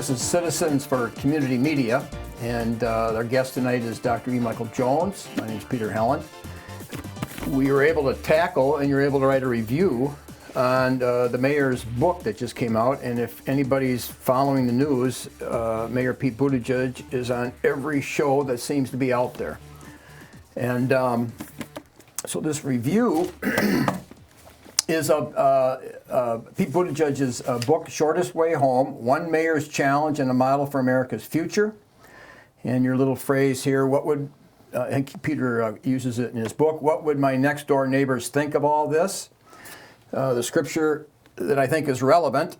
This is Citizens for Community Media, and our guest tonight is Dr. E. Michael Jones. My name is Peter Helen. We were able to tackle, and you're able to write a review on the mayor's book that just came out. And if anybody's following the news, Mayor Pete Buttigieg is on every show that seems to be out there. And so this review is Pete Buttigieg's book, Shortest Way Home, One Mayor's Challenge and a Model for America's Future. And your little phrase here, what would, and Peter uses it in his book, what would my next door neighbors think of all this? The scripture that I think is relevant,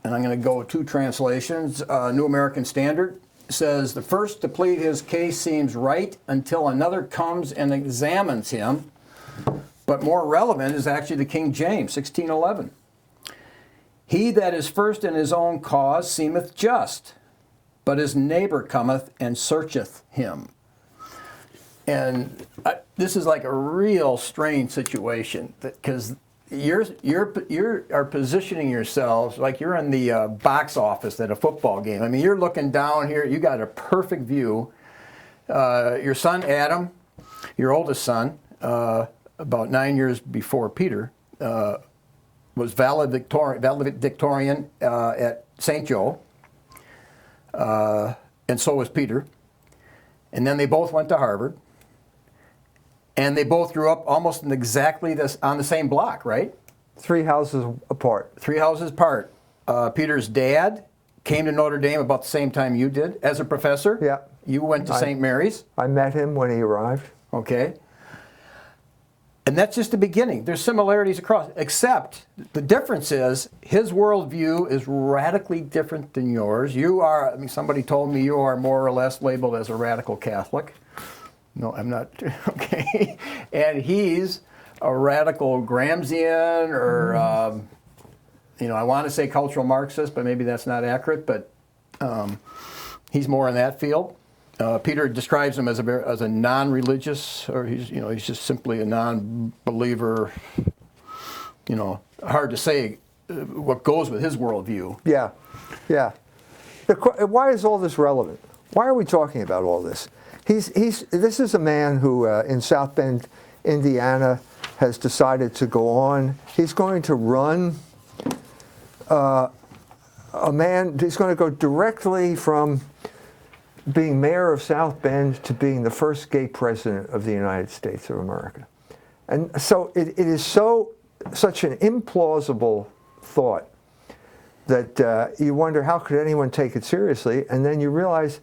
and I'm going to go two translations. New American Standard says, the first to plead his case seems right until another comes and examines him. But more relevant is actually the King James, 1611. He that is first in his own cause seemeth just, but his neighbor cometh and searcheth him. And this is like a real strange situation, because you are positioning yourselves like you're in the box office at a football game. I mean, you're looking down here, you got a perfect view. Your son Adam, your oldest son, about 9 years before Peter, was valedictorian at St. Joe, and so was Peter. And then they both went to Harvard, and they both grew up almost in exactly this on the same block, right? 3 houses apart. 3 houses apart. Peter's dad came to Notre Dame about the same time you did as a professor. Yeah. You went to St. Mary's. I met him when he arrived. Okay. And that's just the beginning. There's similarities across, except the difference is his worldview is radically different than yours. You are, I mean, somebody told me you are more or less labeled as a radical Catholic. No, I'm not. Okay. And he's a radical Gramscian or, I want to say cultural Marxist, but maybe that's not accurate, but he's more in that field. Peter describes him as a non-religious, or he's just simply a non-believer. Hard to say what goes with his worldview. Yeah, yeah. Why is all this relevant? Why are we talking about all this? This is a man who in South Bend, Indiana, has decided to go on. He's going to run. He's going to go directly from being mayor of South Bend to being the first gay president of the United States of America. And so it is such an implausible thought that you wonder, how could anyone take it seriously? And then you realize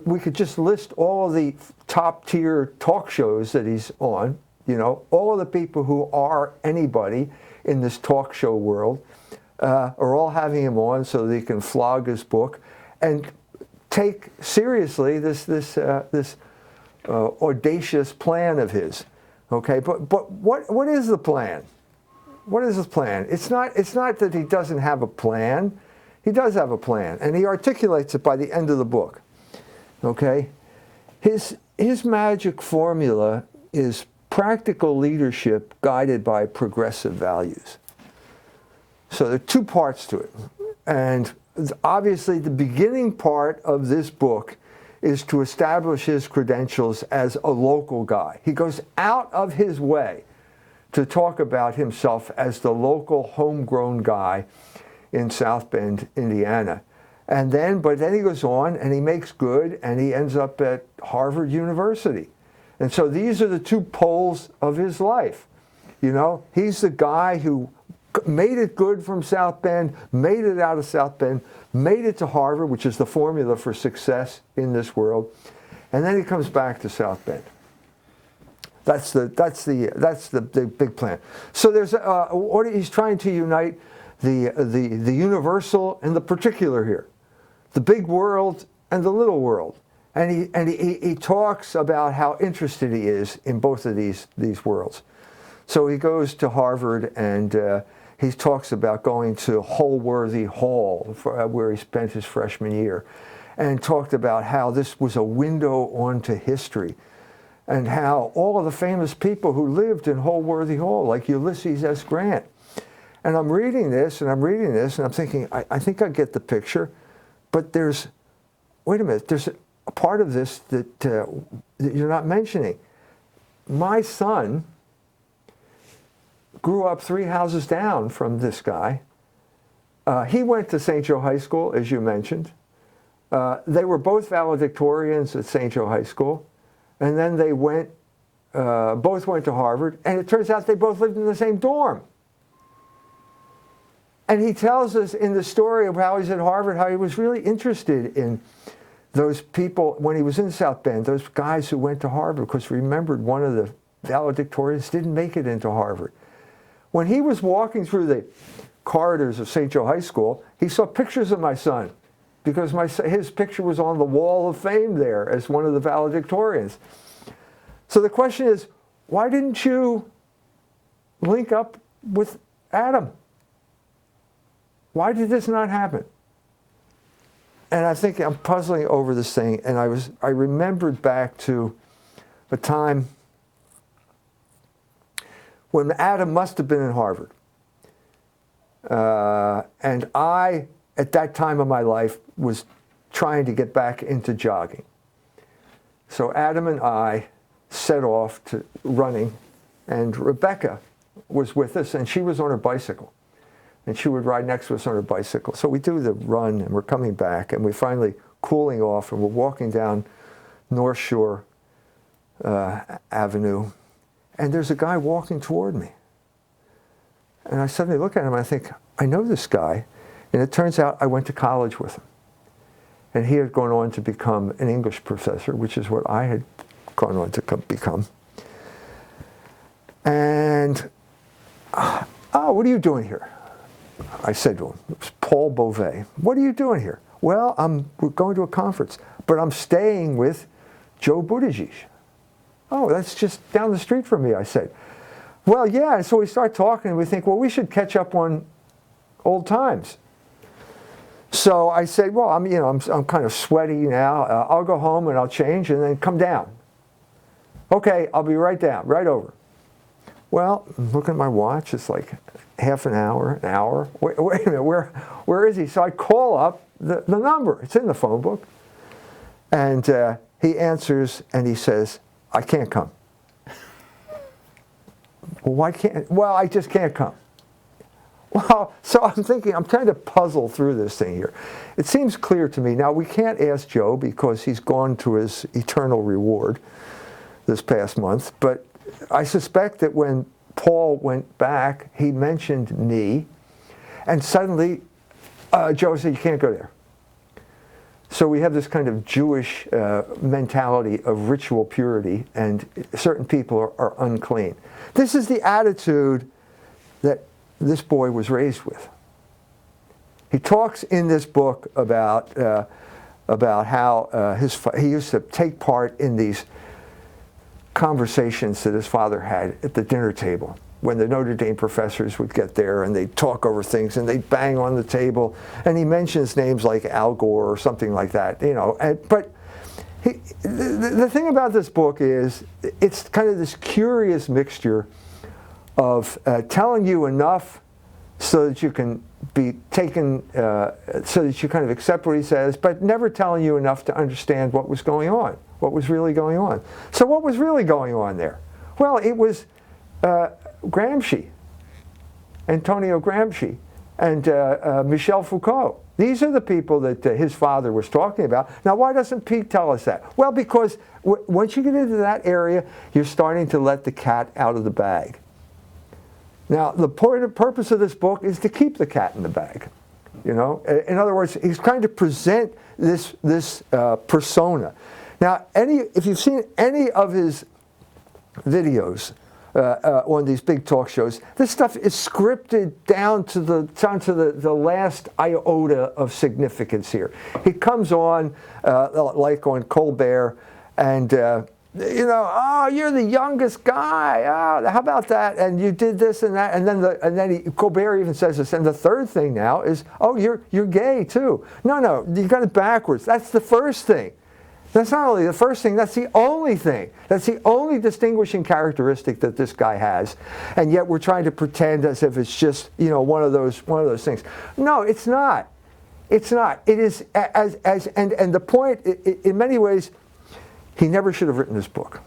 we could just list all of the top tier talk shows that he's on, all of the people who are anybody in this talk show world are all having him on so they can flog his book and take seriously this audacious plan of his. Okay, but what is the plan? What is his plan? It's not that he doesn't have a plan. He does have a plan, and he articulates it by the end of the book. Okay, his magic formula is practical leadership guided by progressive values. So there are 2 parts to it, and obviously, the beginning part of this book is to establish his credentials as a local guy. He goes out of his way to talk about himself as the local homegrown guy in South Bend, Indiana. But then he goes on and he makes good, and he ends up at Harvard University. And so these are the 2 poles of his life. He's the guy who made it good from South Bend, made it out of South Bend, made it to Harvard, which is the formula for success in this world, and then he comes back to South Bend. That's the big plan. So there's he's trying to unite the universal and the particular here, the big world and the little world, and he talks about how interested he is in both of these worlds. So he goes to Harvard and he talks about going to Holworthy Hall, where he spent his freshman year, and talked about how this was a window onto history, and how all of the famous people who lived in Holworthy Hall, like Ulysses S. Grant. And I'm reading this, and I'm thinking, I think I get the picture. But wait a minute, there's a part of this that you're not mentioning. My son grew up 3 houses down from this guy. He went to St. Joe High School, as you mentioned. They were both valedictorians at St. Joe High School. And then they both went to Harvard. And it turns out they both lived in the same dorm. And he tells us in the story of how he's at Harvard, how he was really interested in those people when he was in South Bend, those guys who went to Harvard, because remembered one of the valedictorians didn't make it into Harvard. When he was walking through the corridors of St. Joe High School, he saw pictures of my son, because his picture was on the wall of fame there as one of the valedictorians. So the question is, why didn't you link up with Adam? Why did this not happen? And I think I'm puzzling over this thing, and I remembered back to a time when Adam must have been in Harvard. And I, at that time of my life, was trying to get back into jogging. So Adam and I set off to running, and Rebecca was with us, and she was on her bicycle. And she would ride next to us on her bicycle. So we do the run, and we're coming back, and we're finally cooling off, and we're walking down North Shore Avenue, and there's a guy walking toward me. And I suddenly look at him, and I think, I know this guy. And it turns out I went to college with him. And he had gone on to become an English professor, which is what I had gone on to become. And, oh, what are you doing here? I said to him, it was Paul Beauvais. What are you doing here? Well, we're going to a conference, but I'm staying with Joe Buttigieg. Oh, that's just down the street from me, I said. Well, yeah, and so we start talking, and we think, well, we should catch up on old times. So I said, well, I'm kind of sweaty now. I'll go home and I'll change and then come down. Okay, I'll be right down, right over. Well, I'm looking at my watch. It's like half an hour. Wait a minute, where is he? So I call up the number. It's in the phone book. And he answers and he says, I can't come. Well, why can't? Well, I just can't come. Well, so I'm thinking, I'm trying to puzzle through this thing here. It seems clear to me. Now, we can't ask Joe because he's gone to his eternal reward this past month, but I suspect that when Paul went back, he mentioned me, and suddenly Joe said, you can't go there. So we have this kind of Jewish mentality of ritual purity, and certain people are unclean. This is the attitude that this boy was raised with. He talks in this book about how he used to take part in these conversations that his father had at the dinner table when the Notre Dame professors would get there and they'd talk over things and they'd bang on the table, and he mentions names like Al Gore or something like that, you know. But the thing about this book is it's kind of this curious mixture of telling you enough so that you can be taken, so that you kind of accept what he says, but never telling you enough to understand what was going on, what was really going on. So what was really going on there? Well, it was Gramsci, Antonio Gramsci, and Michel Foucault. These are the people that his father was talking about. Now, why doesn't Pete tell us that? Well, because once you get into that area, you're starting to let the cat out of the bag. Now, the purpose of this book is to keep the cat in the bag. You know, in other words, he's trying to present this persona. Now, if you've seen any of his videos on these big talk shows, this stuff is scripted down to the last iota of significance here. He comes on like on Colbert, and you know, oh, you're the youngest guy. Oh, how about that? And you did this and that, and then Colbert even says this. And the third thing now is, oh, you're gay too. No, you got it backwards. That's the first thing. That's not only the first thing, that's the only thing. That's the only distinguishing characteristic that this guy has. And yet we're trying to pretend as if it's just, you know, one of those things. No, it's not. It's not. It is and the point, in many ways, he never should have written this book.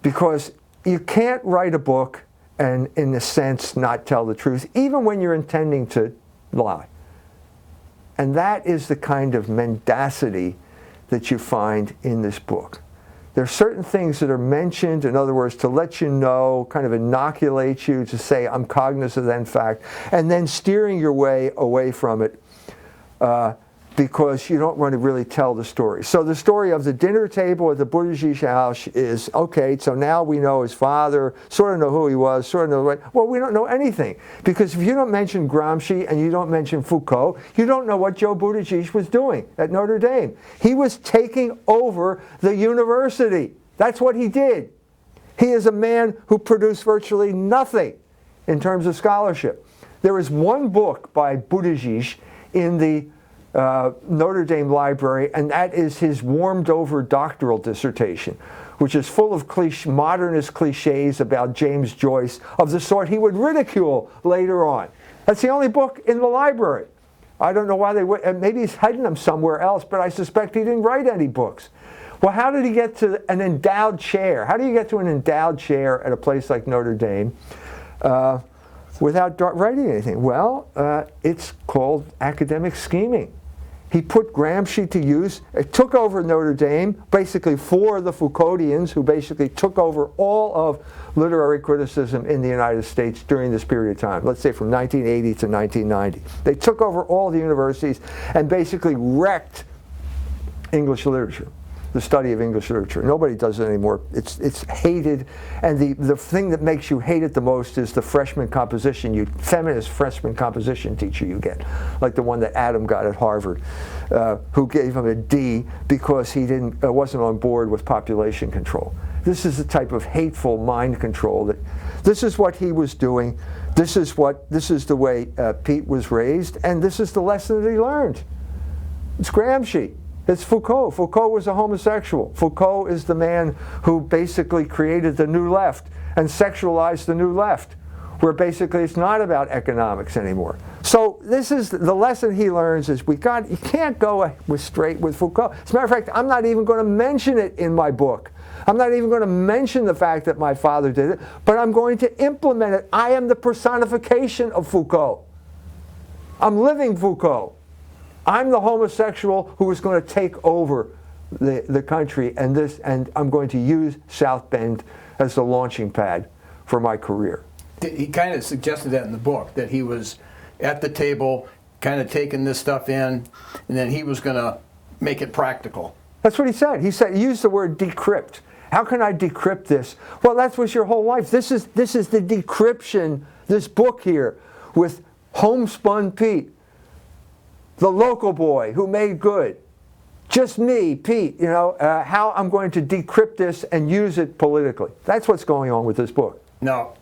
Because you can't write a book and, in a sense, not tell the truth, even when you're intending to lie. And that is the kind of mendacity that you find in this book. There are certain things that are mentioned, in other words, to let you know, kind of inoculate you, to say, I'm cognizant of that fact, and then steering your way away from it because you don't want to really tell the story. So the story of the dinner table at the Buttigieg house is, okay, so now we know his father, sort of know who he was, sort of know, well, we don't know anything. Because if you don't mention Gramsci and you don't mention Foucault, you don't know what Joe Buttigieg was doing at Notre Dame. He was taking over the university. That's what he did. He is a man who produced virtually nothing in terms of scholarship. There is one book by Buttigieg in the Notre Dame Library, and that is his warmed-over doctoral dissertation, which is full of modernist cliches about James Joyce of the sort he would ridicule later on. That's the only book in the library. I don't know why they would, and maybe he's hiding them somewhere else, but I suspect he didn't write any books. Well, how did he get to an endowed chair? How do you get to an endowed chair at a place like Notre Dame without writing anything? Well, it's called academic scheming. He put Gramsci to use. It took over Notre Dame, basically for the Foucauldians, who basically took over all of literary criticism in the United States during this period of time, let's say from 1980 to 1990. They took over all the universities and basically wrecked English literature, the study of English literature. Nobody does it anymore. It's hated, and the thing that makes you hate it the most is the freshman composition, feminist freshman composition teacher you get, like the one that Adam got at Harvard, who gave him a D because he wasn't on board with population control. This is the type of hateful mind control that, this is what he was doing, this is the way Pete was raised, and this is the lesson that he learned. It's Gramsci. It's Foucault. Foucault was a homosexual. Foucault is the man who basically created the New Left and sexualized the New Left, where basically it's not about economics anymore. So this is the lesson he learns is you can't go straight with Foucault. As a matter of fact, I'm not even going to mention it in my book. I'm not even going to mention the fact that my father did it, but I'm going to implement it. I am the personification of Foucault. I'm living Foucault. I'm the homosexual who is going to take over the country, and I'm going to use South Bend as the launching pad for my career. He kind of suggested that in the book, that he was at the table, kind of taking this stuff in, and then he was going to make it practical. That's what he said. He used the word decrypt. How can I decrypt this? Well, that was your whole life. This is the decryption, this book here, with homespun Pete, the local boy who made good. Just me, Pete, how I'm going to decrypt this and use it politically. That's what's going on with this book. Now,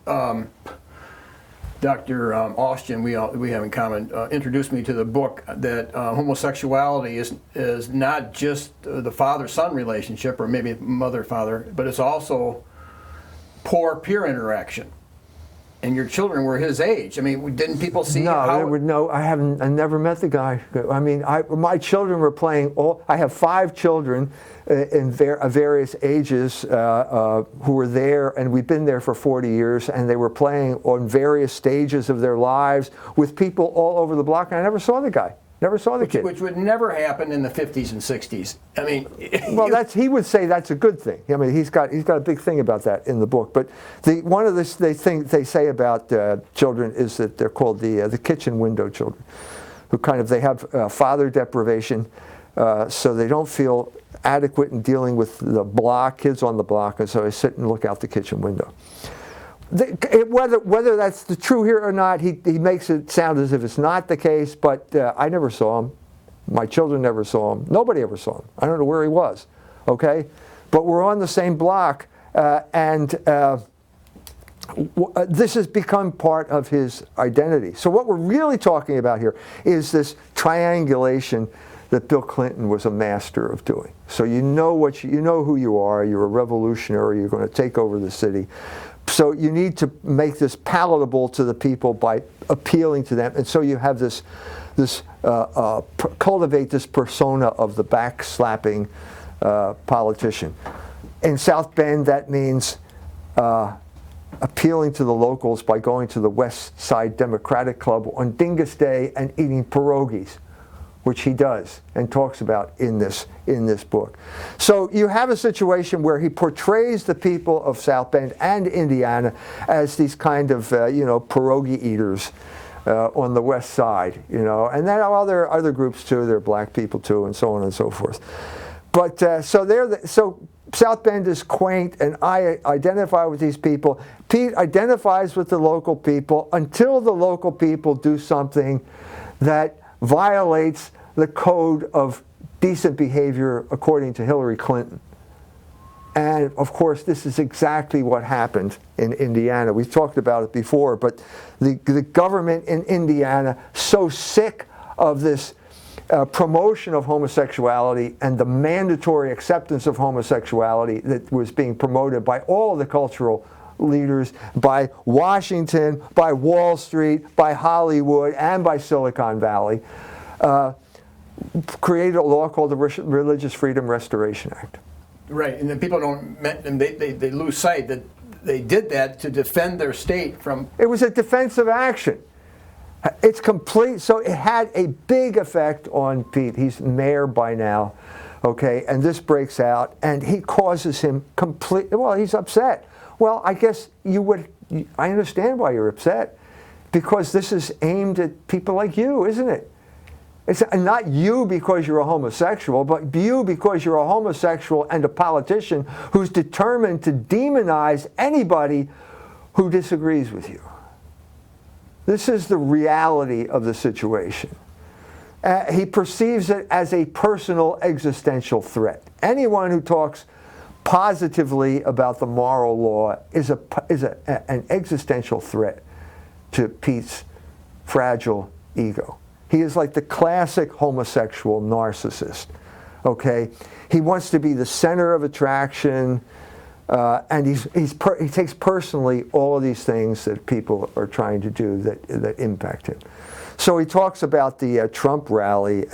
Dr. Austin, we have in common, introduced me to the book that homosexuality is not just the father-son relationship, or maybe mother-father, but it's also poor peer interaction. And your children were his age. I mean, didn't people see No, I never met the guy. I mean, my children were playing I have 5 children in various ages who were there, and we've been there for 40 years, and they were playing on various stages of their lives with people all over the block, and I never saw the guy. Never saw the kid. Which would never happen in the 50s and 60s. I mean, well, he would say that's a good thing. I mean, he's got a big thing about that in the book. But one of the things they say about children is that they're called the kitchen window children, who they have father deprivation, so they don't feel adequate in dealing with the kids on the block, and so they sit and look out the kitchen window. Whether that's the true here or not, he makes it sound as if it's not the case, but I never saw him. My children never saw him. Nobody ever saw him. I don't know where he was, okay? But we're on the same block, and this has become part of his identity. So what we're really talking about here is this triangulation that Bill Clinton was a master of doing. So you know who you are. You're a revolutionary. You're going to take over the city. So you need to make this palatable to the people by appealing to them, and so you have this cultivate this persona of the backslapping politician. In South Bend, that means appealing to the locals by going to the West Side Democratic Club on Dingus Day and eating pierogies, which he does and talks about in this book. So you have a situation where he portrays the people of South Bend and Indiana as these kind of pierogi eaters on the West Side, and then other groups too. There are black people too, and so on and so forth. But so South Bend is quaint, and I identify with these people. Pete identifies with the local people until the local people do something that violates the code of decent behavior according to Hillary Clinton. And of course, this is exactly what happened in Indiana. We've talked about it before, but the government in Indiana, so sick of this promotion of homosexuality and the mandatory acceptance of homosexuality that was being promoted by all the cultural leaders, by Washington, by Wall Street, by Hollywood, and by Silicon Valley, created a law called the Religious Freedom Restoration Act. Right, and then people they lose sight that they did that to defend their state from... It was a defensive action. It's complete, so it had a big effect on Pete. He's mayor by now, okay, and this breaks out, and he causes him he's upset. Well, I guess I understand why you're upset, because this is aimed at people like you, isn't it? It's not you because you're a homosexual, but you because you're a homosexual and a politician who's determined to demonize anybody who disagrees with you. This is the reality of the situation. He perceives it as a personal existential threat. Anyone who talks positively about the moral law is an existential threat to Pete's fragile ego. He is like the classic homosexual narcissist, okay? He wants to be the center of attraction, and he takes personally all of these things that people are trying to do that impact him. So he talks about the Trump rally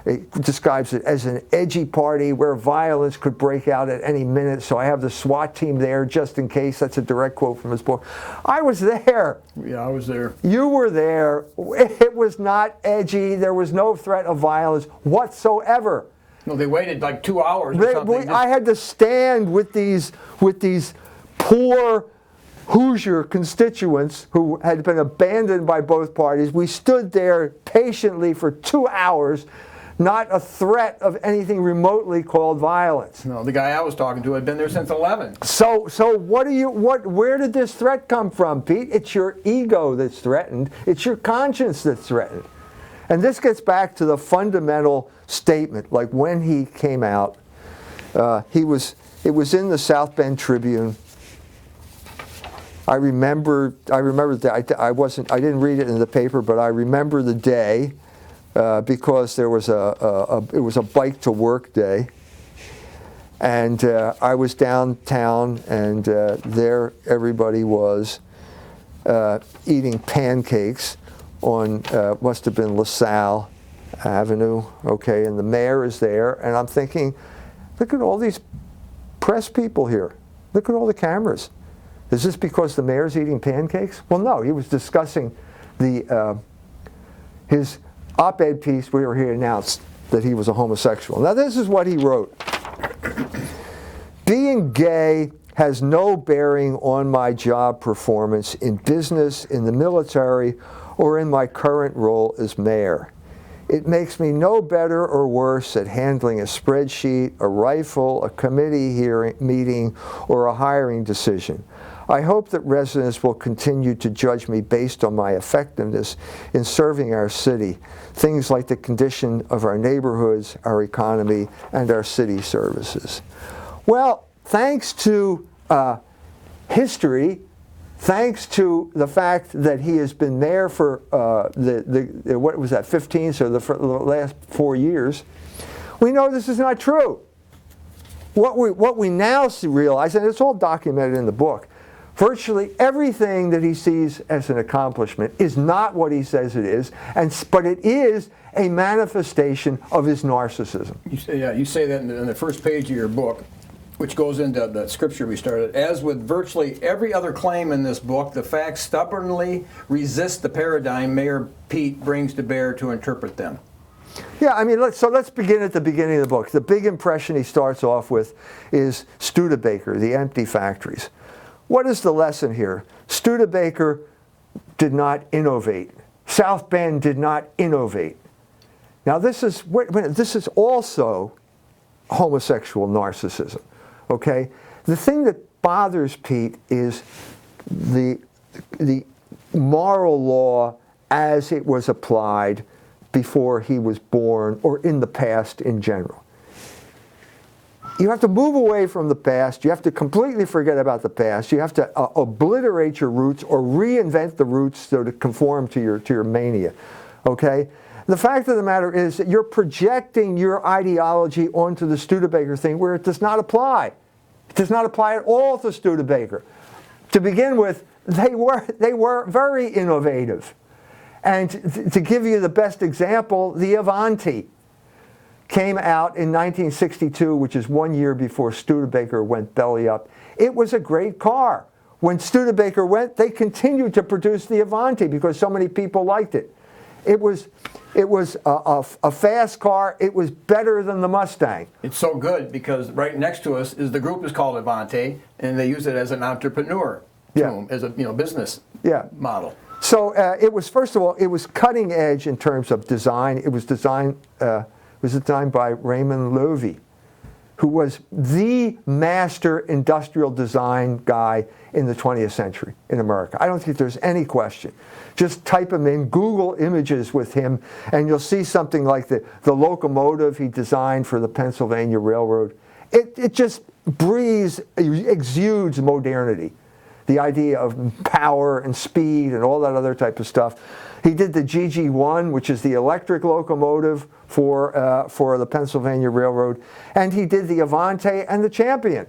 he describes it as an edgy party where violence could break out at any minute, so I have the SWAT team there just in case. That's a direct quote from his book. I was there. Yeah, I was there. You were there. It was not edgy. There was no threat of violence whatsoever. No, they waited like 2 hours or something. I had to stand with these poor Hoosier constituents who had been abandoned by both parties. We stood there patiently for 2 hours, not a threat of anything remotely called violence. No, the guy I was talking to had been there since 11. So where did this threat come from, Pete? It's your ego that's threatened. It's your conscience that's threatened. And this gets back to the fundamental statement. Like when he came out, it was in the South Bend Tribune. I remember that I didn't read it in the paper, but I remember the day because there was it was a bike to work day, and I was downtown, and there everybody was eating pancakes on must have been LaSalle Avenue, okay, and the mayor is there, and I'm thinking, look at all these press people here. Look at all the cameras. Is this because the mayor's eating pancakes? Well, no, he was discussing his op-ed piece where he announced that he was a homosexual. Now, this is what he wrote. Being gay has no bearing on my job performance in business, in the military, or in my current role as mayor. It makes me no better or worse at handling a spreadsheet, a rifle, a committee meeting, or a hiring decision. I hope that residents will continue to judge me based on my effectiveness in serving our city, things like the condition of our neighborhoods, our economy, and our city services. Well, thanks to history, thanks to the fact that he has been mayor for what was that, 15, so the last 4 years, we know this is not true. What we now realize, and it's all documented in the book, Virtually everything that he sees as an accomplishment is not what he says it is, but it is a manifestation of his narcissism. You say that in the first page of your book, which goes into the scripture we started. As with virtually every other claim in this book, the facts stubbornly resist the paradigm Mayor Pete brings to bear to interpret them. Yeah, I mean, let's begin at the beginning of the book. The big impression he starts off with is Studebaker, the empty factories. What is the lesson here? Studebaker did not innovate. South Bend did not innovate. Now this is also homosexual narcissism, okay? The thing that bothers Pete is the moral law as it was applied before he was born or in the past in general. You have to move away from the past. You have to completely forget about the past. You have to obliterate your roots or reinvent the roots so to conform to your mania, okay? The fact of the matter is that you're projecting your ideology onto the Studebaker thing where it does not apply. It does not apply at all to Studebaker. To begin with, they were very innovative. And to give you the best example, the Avanti came out in 1962, which is 1 year before Studebaker went belly up. It was a great car. When Studebaker went, they continued to produce the Avanti because so many people liked it. It was a fast car. It was better than the Mustang. It's so good because right next to us is the group is called Avante, and they use it as an entrepreneur term, as a business model. So it was, first of all, it was cutting edge in terms of design. It was designed by Raymond Loewy, who was the master industrial design guy in the 20th century in America. I don't think there's any question. Just type him in, Google images with him, and you'll see something like the locomotive he designed for the Pennsylvania Railroad. It just exudes modernity. The idea of power and speed and all that other type of stuff. He did the GG1, which is the electric locomotive for the Pennsylvania Railroad, and he did the Avante and the Champion.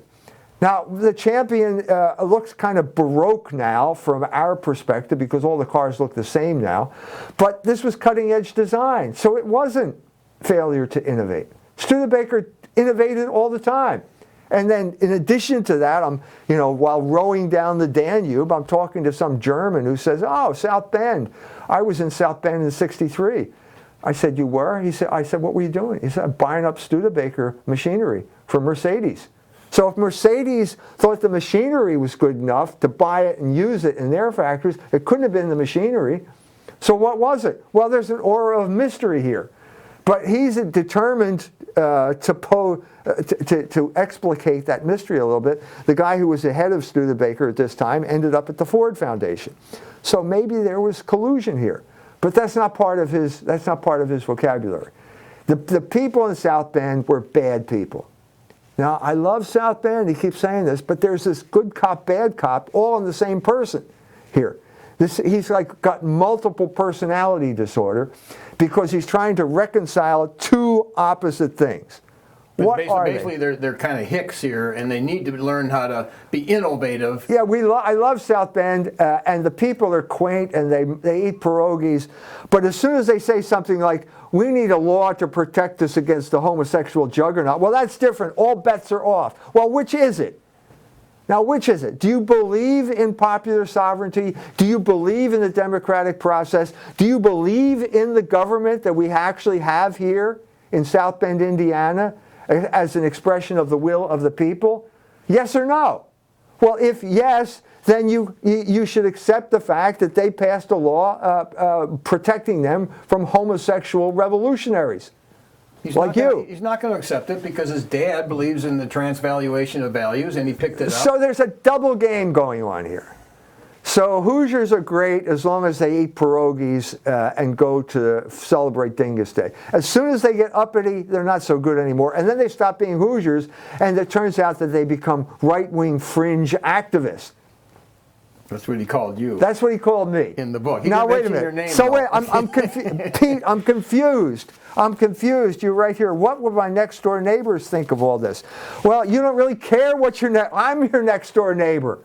Now, the Champion looks kind of Baroque now from our perspective because all the cars look the same now, but this was cutting-edge design, so it wasn't failure to innovate. Studebaker innovated all the time. And then, in addition to that, while rowing down the Danube, I'm talking to some German who says, "Oh, South Bend. I was in South Bend in '63." I said, "You were?" I said, "What were you doing?" He said, "Buying up Studebaker machinery for Mercedes." So if Mercedes thought the machinery was good enough to buy it and use it in their factories, it couldn't have been the machinery. So what was it? Well, there's an aura of mystery here. But he's determined to explicate that mystery a little bit. The guy who was the head of Studebaker at this time ended up at the Ford Foundation. So maybe there was collusion here. But that's not part of his vocabulary. The people in South Bend were bad people. Now, I love South Bend, he keeps saying this, but there's this good cop, bad cop, all in the same person here. He's got multiple personality disorder because he's trying to reconcile two opposite things. But What are basically they? they're kind of hicks here, and they need to learn how to be innovative. Yeah, I love South Bend, and the people are quaint, and they eat pierogies. But as soon as they say something like, "We need a law to protect us against the homosexual juggernaut," well, that's different. All bets are off. Well, which is it? Now, which is it? Do you believe in popular sovereignty? Do you believe in the democratic process? Do you believe in the government that we actually have here in South Bend, Indiana, as an expression of the will of the people? Yes or no? Well, if yes, then you should accept the fact that they passed a law protecting them from homosexual revolutionaries. He's not going to accept it because his dad believes in the transvaluation of values, and he picked it up. So there's a double game going on here. So Hoosiers are great as long as they eat pierogies and go to celebrate Dingus Day. As soon as they get uppity, they're not so good anymore. And then they stop being Hoosiers, and it turns out that they become right-wing fringe activists. That's what he called you. That's what he called me. In the book. Now, wait a minute. Your name, so wait, I'm confused. Pete, I'm confused. I'm confused. You're right here. What would my next door neighbors think of all this? Well, you don't really care what I'm your next door neighbor.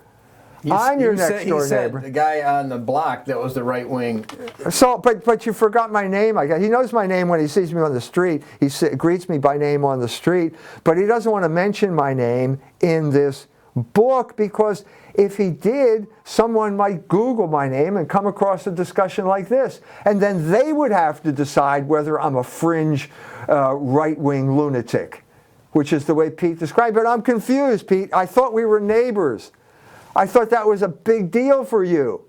I'm your next door he said neighbor. the guy on the block that was the right wing. So, but you forgot my name. I guess he knows my name when he sees me on the street. He greets me by name on the street, but he doesn't want to mention my name in this book because if he did, someone might Google my name and come across a discussion like this, and then they would have to decide whether I'm a fringe right-wing lunatic, which is the way Pete described it. But I'm confused, Pete. I thought we were neighbors. I thought that was a big deal for you.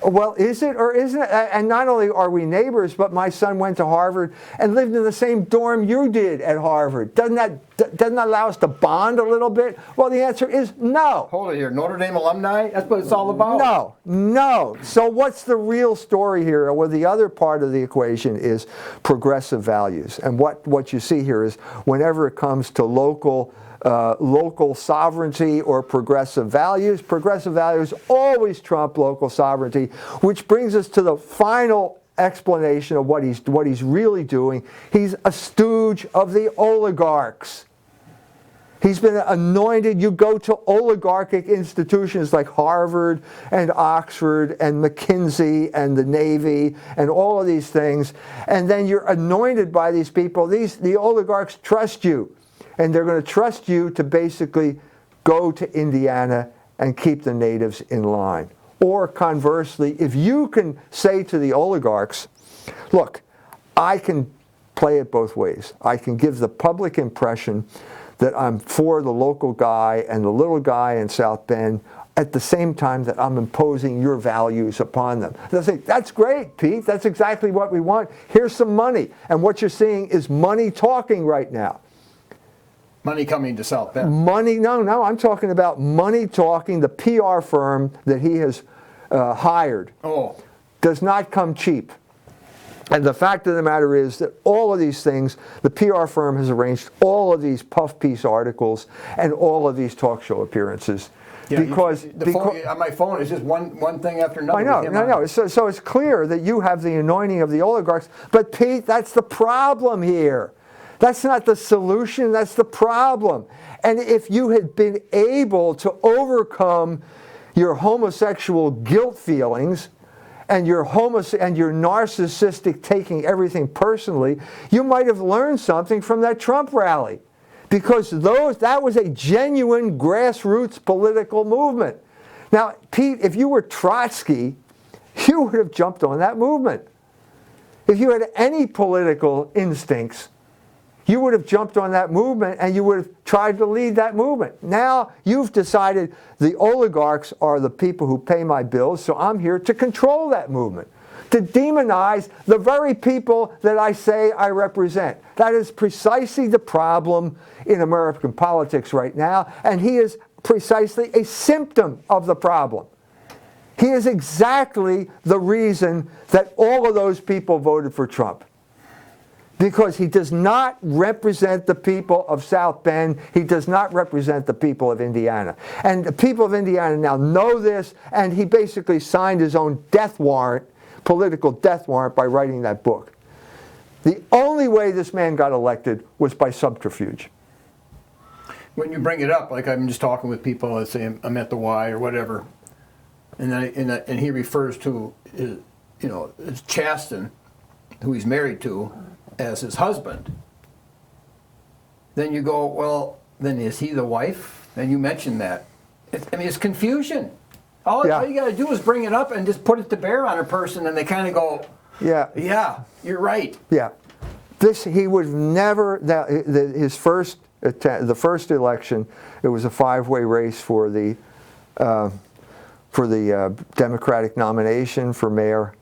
Well, is it or isn't it? And not only are we neighbors, but my son went to Harvard and lived in the same dorm you did at Harvard. Doesn't that allow us to bond a little bit? Well, the answer is no. Hold it here. Notre Dame alumni? That's what it's all about. No. So what's the real story here? Well, the other part of the equation is progressive values. And what you see here is whenever it comes to local sovereignty or progressive values always trump local sovereignty, which brings us to the final explanation of what he's really doing. He's a stooge of the oligarchs. He's been anointed. You go to oligarchic institutions like Harvard and Oxford and McKinsey and the Navy and all of these things, and then you're anointed by these people. The oligarchs trust you. And they're going to trust you to basically go to Indiana and keep the natives in line. Or conversely, if you can say to the oligarchs, look, I can play it both ways. I can give the public impression that I'm for the local guy and the little guy in South Bend at the same time that I'm imposing your values upon them. They'll say, that's great, Pete. That's exactly what we want. Here's some money. And what you're seeing is money talking right now. Money coming to South Bend. Money, no, I'm talking about money talking. The PR firm that he has hired does not come cheap. And the fact of the matter is that all of these things, the PR firm has arranged all of these puff piece articles and all of these talk show appearances. Yeah, because on my phone it's just one thing after another. I know. So it's clear that you have the anointing of the oligarchs. But Pete, that's the problem here. That's not the solution, that's the problem. And if you had been able to overcome your homosexual guilt feelings and your narcissistic taking everything personally, you might have learned something from that Trump rally. Because that was a genuine grassroots political movement. Now, Pete, if you were Trotsky, you would have jumped on that movement. If you had any political instincts, you would have jumped on that movement and you would have tried to lead that movement. Now you've decided the oligarchs are the people who pay my bills, so I'm here to control that movement, to demonize the very people that I say I represent. That is precisely the problem in American politics right now, and he is precisely a symptom of the problem. He is exactly the reason that all of those people voted for Trump. Because he does not represent the people of South Bend. He does not represent the people of Indiana. And the people of Indiana now know this, and he basically signed his own death warrant, political death warrant, by writing that book. The only way this man got elected was by subterfuge. When you bring it up, like I'm just talking with people, let's say I'm at the Y or whatever, and he refers to his Chasten, who he's married to, as his husband, then you go, well, then is he the wife? And you mentioned that. It's confusion. All you got to do is bring it up and just put it to bear on a person, and they kind of go, yeah, you're right. Yeah. He would never, the first election, it was a five-way race for the Democratic nomination for mayor,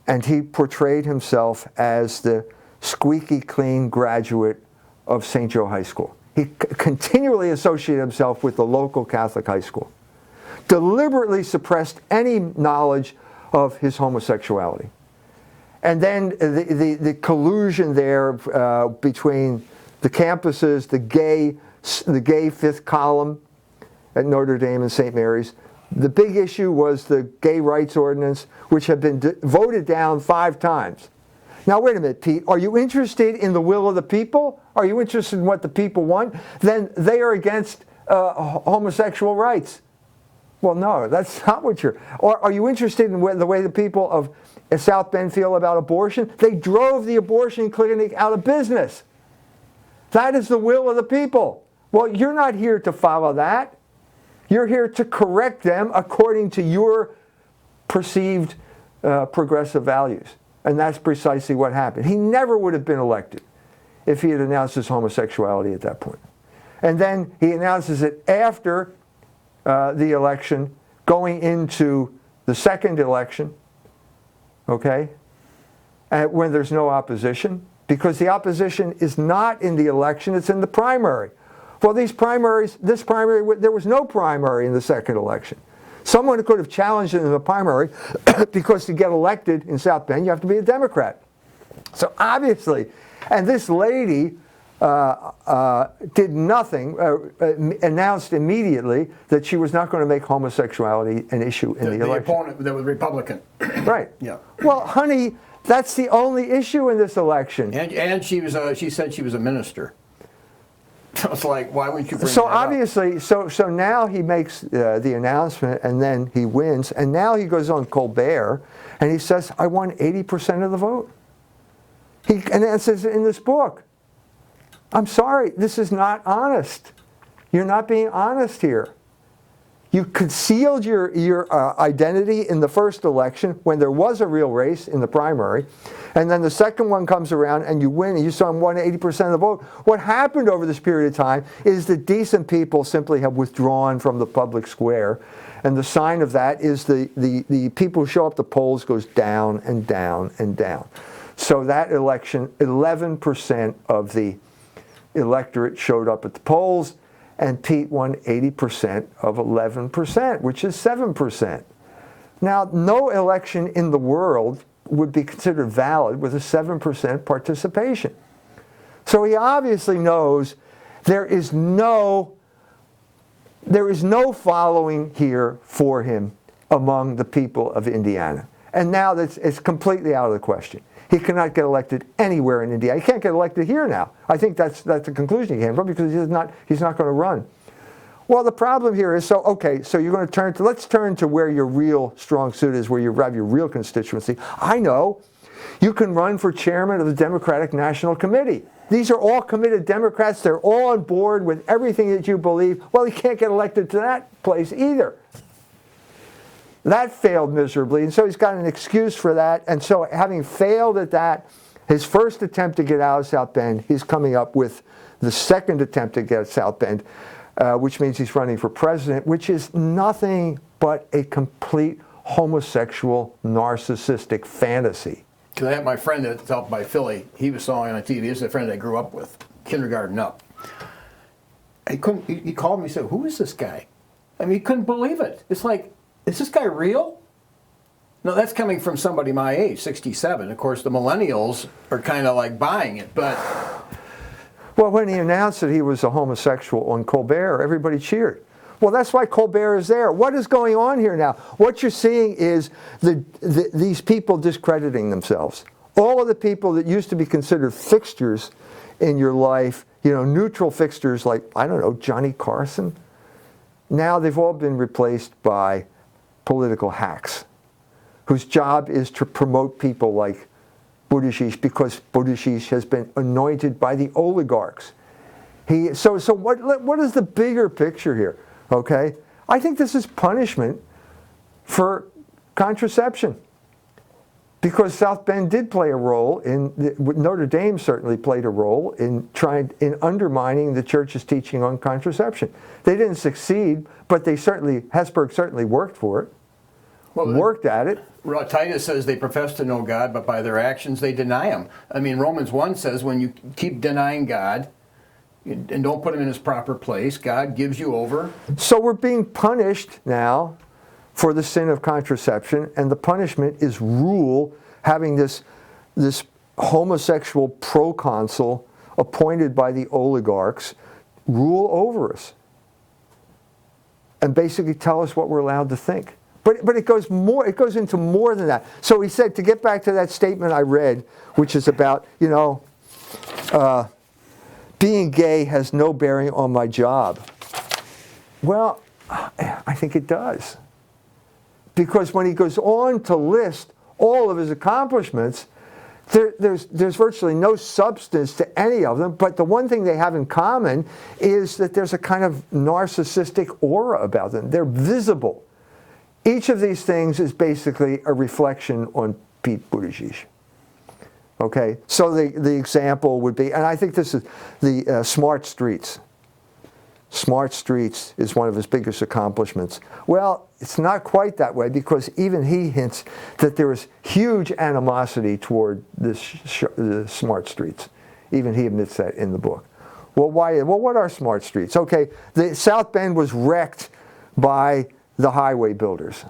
and he portrayed himself as the squeaky clean graduate of St. Joe High School. He continually associated himself with the local Catholic high school, deliberately suppressed any knowledge of his homosexuality. And then the collusion there between the campuses, the gay fifth column at Notre Dame and St. Mary's. The big issue was the gay rights ordinance, which had been voted down 5 times. Now, wait a minute, Pete. Are you interested in the will of the people? Are you interested in what the people want? Then they are against homosexual rights. Well, no, that's not what you're... Or are you interested in the way the people of South Bend feel about abortion? They drove the abortion clinic out of business. That is the will of the people. Well, you're not here to follow that. You're here to correct them according to your perceived progressive values. And that's precisely what happened. He never would have been elected if he had announced his homosexuality at that point. And then he announces it after the election, going into the second election, okay, when there's no opposition, because the opposition is not in the election, it's in the primary. Well, this primary, there was no primary in the second election. Someone could have challenged it in the primary because to get elected in South Bend, you have to be a Democrat. So obviously, and this lady did nothing, announced immediately that she was not going to make homosexuality an issue in the election. The opponent that was Republican. Right. Yeah. Well, honey, that's the only issue in this election. And she said she was a minister. It's like, why wouldn't you bring So that obviously, up? so now he makes the announcement, and then he wins, and now he goes on Colbert, and he says, I won 80% of the vote. And that says in this book. I'm sorry, this is not honest. You're not being honest here. You concealed your identity in the first election when there was a real race in the primary, and then the second one comes around and you win, and you saw him won 80% of the vote. What happened over this period of time is that decent people simply have withdrawn from the public square, and the sign of that is the people who show up to polls goes down and down and down. So that election, 11% of the electorate showed up at the polls, and Pete won 80% of 11%, which is 7%. Now, no election in the world would be considered valid with a 7% participation. So he obviously knows there is no following here for him among the people of Indiana. And now it's completely out of the question. He cannot get elected anywhere in Indiana. He can't get elected here now. I think that's the conclusion he came from, because he's not going to run. Well, the problem here is, so you're going to let's turn to where your real strong suit is, where you have your real constituency. I know. You can run for chairman of the Democratic National Committee. These are all committed Democrats. They're all on board with everything that you believe. Well, he can't get elected to that place either. That failed miserably, and so he's got an excuse for that. And so having failed at that, his first attempt to get out of South Bend, he's coming up with the second attempt to get out of South Bend, which means he's running for president, which is nothing but a complete homosexual, narcissistic fantasy. Because I have my friend that's out by Philly. He was sawing on TV. This is a friend I grew up with, kindergarten up. He called me and said, "Who is this guy?" I mean, he couldn't believe it. It's like, is this guy real? No, that's coming from somebody my age, 67. Of course, the millennials are kind of like buying it, but... Well, when he announced that he was a homosexual on Colbert, everybody cheered. Well, that's why Colbert is there. What is going on here now? What you're seeing is these people discrediting themselves. All of the people that used to be considered fixtures in your life, neutral fixtures like, I don't know, Johnny Carson, now they've all been replaced by political hacks whose job is to promote people like Buttigieg, because Buttigieg has been anointed by the oligarchs. So what is the bigger picture here? Okay, I think this is punishment for contraception, because South Bend did play a role Notre Dame certainly played a role in undermining the church's teaching on contraception. They didn't succeed, but Hesburgh certainly worked for it. Worked at it. Titus says they profess to know God, but by their actions they deny him. I mean, Romans 1 says when you keep denying God and don't put him in his proper place, God gives you over. So we're being punished now for the sin of contraception, and the punishment is rule, having this homosexual proconsul appointed by the oligarchs rule over us and basically tell us what we're allowed to think. But it goes into more than that. So he said, to get back to that statement I read, which is about, being gay has no bearing on my job. Well, I think it does. Because when he goes on to list all of his accomplishments, there's virtually no substance to any of them, but the one thing they have in common is that there's a kind of narcissistic aura about them. They're visible. Each of these things is basically a reflection on Pete Buttigieg. Okay, so the example would be, and I think this is the smart streets. Smart streets is one of his biggest accomplishments. Well, it's not quite that way, because even he hints that there is huge animosity toward the smart streets. Even he admits that in the book. Well, why? Well, what are smart streets? Okay, the South Bend was wrecked by the highway builders.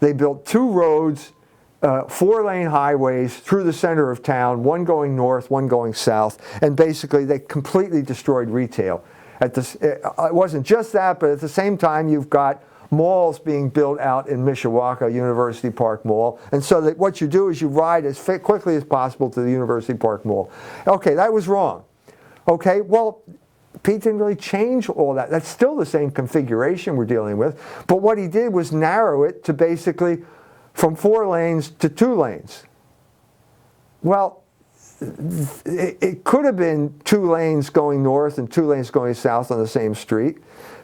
They built 2 roads, 4-lane highways through the center of town, one going north, one going south, and basically they completely destroyed retail. It wasn't just that, but at the same time you've got malls being built out in Mishawaka, University Park Mall, and so that what you do is you ride as quickly as possible to the University Park Mall. Okay, that was wrong. Okay, well, Pete didn't really change all that. That's still the same configuration we're dealing with, but what he did was narrow it to basically from 4 lanes to 2 lanes. Well, it could have been 2 lanes going north and 2 lanes going south on the same street,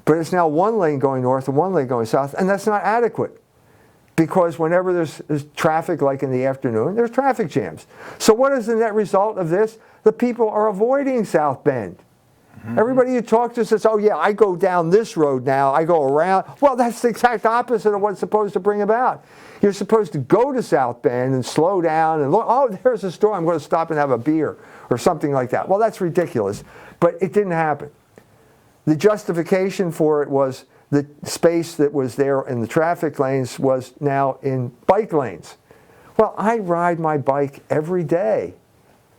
but it's now 1 lane going north and 1 lane going south, and that's not adequate, because whenever there's traffic, like in the afternoon, there's traffic jams. So what is the net result of this? The people are avoiding South Bend. Mm-hmm. Everybody you talk to says, oh yeah, I go down this road now, I go around. Well, that's the exact opposite of what's supposed to bring about. You're supposed to go to South Bend and slow down and look, oh, there's a store, I'm going to stop and have a beer or something like that. Well, that's ridiculous, but it didn't happen. The justification for it was the space that was there in the traffic lanes was now in bike lanes. Well, I ride my bike every day.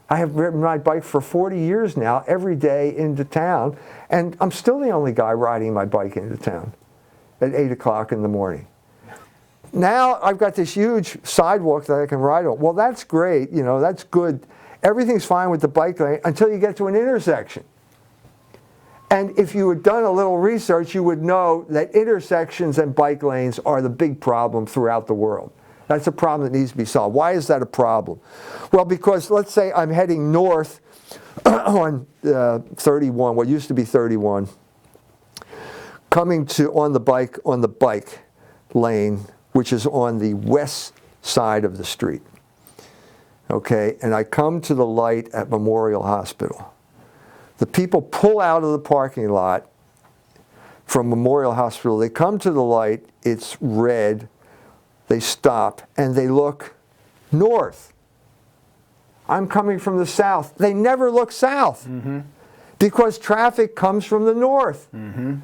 I have ridden my bike for 40 years now, every day into town, and I'm still the only guy riding my bike into town at 8 o'clock in the morning. Now I've got this huge sidewalk that I can ride on. Well, that's great, you know, that's good. Everything's fine with the bike lane until you get to an intersection. And if you had done a little research, you would know that intersections and bike lanes are the big problem throughout the world. That's a problem that needs to be solved. Why is that a problem? Well, because let's say I'm heading north on 31, what used to be 31, coming to on the bike lane, which is on the west side of the street. Okay, and I come to the light at Memorial Hospital. The people pull out of the parking lot from Memorial Hospital. They come to the light, it's red. They stop and they look north. I'm coming from the south. They never look south, mm-hmm. because traffic comes from the north. Mm-hmm.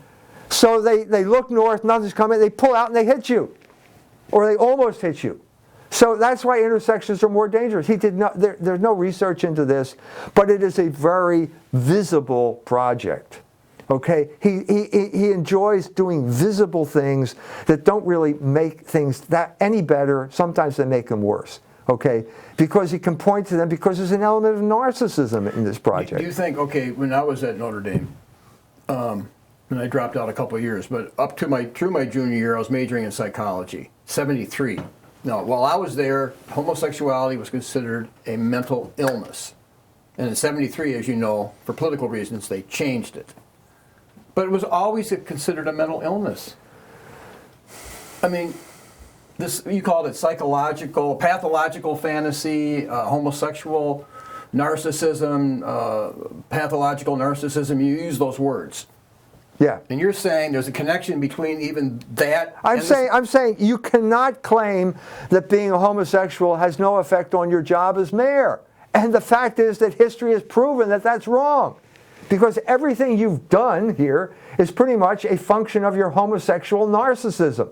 So they look north, nothing's coming, they pull out and they hit you. Or they almost hit you. So that's why intersections are more dangerous. There's no research into this, but it is a very visible project. Okay, he enjoys doing visible things that don't really make things that any better. Sometimes they make them worse. Okay, because he can point to them because there's an element of narcissism in this project. Do you think? Okay, when I was at Notre Dame, and I dropped out a couple of years, but through my junior year, I was majoring in psychology. 73. Now, while I was there, homosexuality was considered a mental illness, and in 73, as you know, for political reasons, they changed it. But it was always considered a mental illness. I mean, this, you called it psychological, pathological fantasy, homosexual narcissism, pathological narcissism. You use those words. Yeah. And you're saying there's a connection between even that. I'm saying you cannot claim that being a homosexual has no effect on your job as mayor. And the fact is that history has proven that that's wrong. Because everything you've done here is pretty much a function of your homosexual narcissism.